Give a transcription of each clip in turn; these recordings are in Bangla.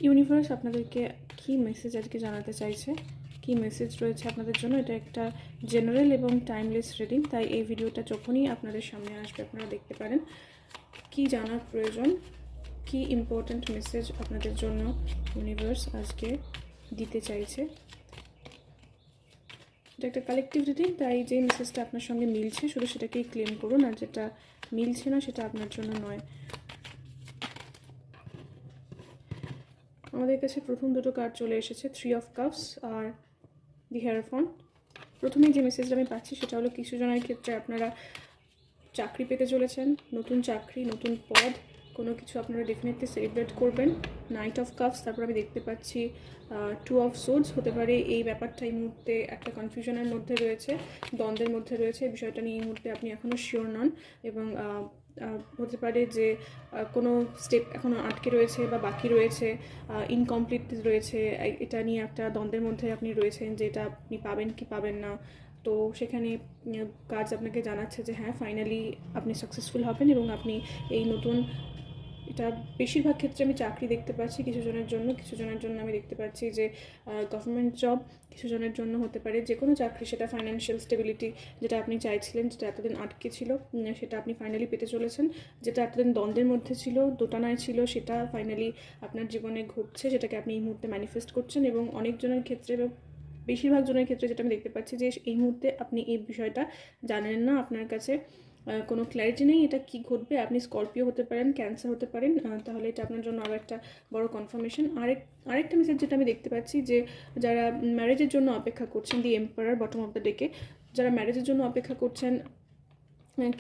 ইউনিভার্স আপনাদেরকে কি মেসেজ আজকে জানাতে চাইছে, কি মেসেজ রয়েছে আপনাদের জন্য। এটা একটা জেনারেল এবং টাইমলেস রিডিং, তাই এই ভিডিওটা যখনই আপনাদের সামনে আসবে আপনারা দেখতে পারেন কি জানার প্রয়োজন, কি ইম্পর্ট্যান্ট মেসেজ আপনাদের জন্য ইউনিভার্স আজকে দিতে চাইছে। এটা একটা কালেকটিভ রিডিং, তাই যে মেসেজটা আপনার সঙ্গে মিলছে শুধু সেটাকেই ক্লেম করুন, আর যেটা মিলছে না সেটা আপনার জন্য নয়। আমাদের কাছে প্রথম দুটো কার্ড চলে এসেছে, 3 অফ কাপস আর দি হেয়ারফন্ট। প্রথমেই যে মেসেজটা আমি পাচ্ছি সেটা হলো কিছু জনের ক্ষেত্রে আপনারা চাকরি পেতে চলেছেন, নতুন চাকরি, নতুন পদ, কোনো কিছু আপনারা ডেফিনেটলি সেলিব্রেট করবেন। নাইট অফ কাপস, তারপর আমি দেখতে পাচ্ছি 2 অফ সোর্ডস। হতে পারে এই ব্যাপারটা এই মুহূর্তে একটা কনফিউশনের মধ্যে রয়েছে, দ্বন্দ্বের মধ্যে রয়েছে, এই বিষয়টা নিয়ে এই মুহূর্তে আপনি এখনও শিওর নন, এবং হতে পারে যে কোনো স্টেপ এখনও আটকে রয়েছে বা বাকি রয়েছে, ইনকমপ্লিট রয়েছে। এটা নিয়ে একটা দ্বন্দ্বের মধ্যে আপনি রয়েছেন যে এটা আপনি পাবেন কি পাবেন না। তো সেখানে কাজ আপনাকে জানাচ্ছে যে হ্যাঁ, ফাইনালি আপনি সাকসেসফুল হবেন এবং আপনি এই নতুন, এটা বেশিরভাগ ক্ষেত্রে আমি চাকরি দেখতে পাচ্ছি কিছু জনের জন্য আমি দেখতে পাচ্ছি যে গভর্নমেন্ট জব, কিছু জনের জন্য হতে পারে যে কোনো চাকরি, সেটা ফাইন্যান্সিয়াল স্টেবিলিটি, যেটা আপনি চাইছিলেন, যেটা এতদিন আটকে ছিল সেটা আপনি ফাইনালি পেতে চলেছেন। যেটা এতদিন দ্বন্দ্বের মধ্যে ছিল, দোটানায় ছিল, সেটা ফাইনালি আপনার জীবনে ঘটছে, যেটাকে আপনি এই মুহূর্তে ম্যানিফেস্ট করছেন। এবং অনেকজনের ক্ষেত্রে, বেশিরভাগ জনের ক্ষেত্রে যেটা আমি দেখতে পাচ্ছি যে এই মুহূর্তে আপনি এই বিষয়টা জানেন না, আপনার কাছে কোনো ক্ল্যারিটি নেই এটা কি ঘটবে। আপনি স্করপিও হতে পারেন, ক্যান্সার হতে পারেন, তাহলে এটা আপনার জন্য আরও একটা বড় কনফার্মেশন। আরেকটা মেসেজ যেটা আমি দেখতে পাচ্ছি যে যারা ম্যারেজের জন্য অপেক্ষা করছেন, দি এম্পারার বটম অফ দ্য ডেকে, যারা ম্যারেজের জন্য অপেক্ষা করছেন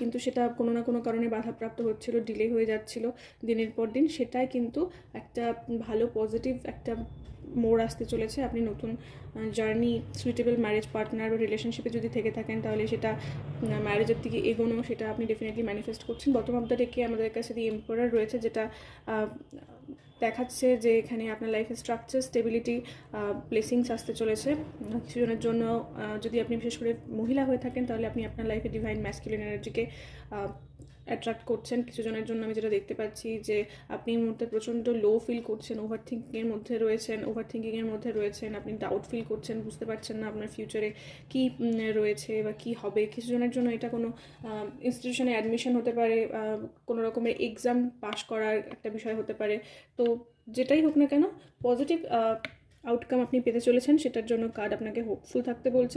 কিন্তু সেটা কোনো না কোনো কারণে বাধাপ্রাপ্ত হচ্ছিল, ডিলে হয়ে যাচ্ছিল দিনের পর দিন, সেটাই কিন্তু একটা ভালো পজিটিভ একটা মোড় আসতে চলেছে। আপনি নতুন জার্নি, সুইটেবল ম্যারেজ পার্টনার বা রিলেশনশিপে যদি থেকে থাকেন তাহলে সেটা ম্যারেজের দিকে এগোনো, সেটা আপনি ডেফিনেটলি ম্যানিফেস্ট করছেন। বটম অফ দ্য ডেকে আমাদের কাছে দি এম্পারার রয়েছে, যেটা দেখাচ্ছে যে এখানে আপনার লাইফের স্ট্রাকচার, স্টেবিলিটি, ব্লেসিংস আসতে চলেছে। কিছু জনের জন্য যদি আপনি বিশেষ করে মহিলা হয়ে থাকেন তাহলে আপনি আপনার লাইফে ডিভাইন ম্যাসকুলিন এনার্জিকে অ্যাট্রাক্ট করছেন। কিছু জনের জন্য আমি যেটা দেখতে পাচ্ছি যে আপনি এই মুহূর্তে প্রচণ্ড লো ফিল করছেন, ওভার থিঙ্কিংয়ের মধ্যে রয়েছেন, আপনি ডাউট ফিল করছেন, বুঝতে পারছেন না আপনার ফিউচারে কী রয়েছে বা কী হবে। কিছু জনের জন্য এটা কোনো ইনস্টিটিউশনে অ্যাডমিশন হতে পারে, কোনো রকমের এক্সাম পাস করার একটা বিষয় হতে পারে। তো যেটাই হোক না কেন, পজিটিভ আউটকাম আপনি পেতে চলেছেন, সেটার জন্য কার্ড আপনাকে হোপফুল থাকতে বলছে।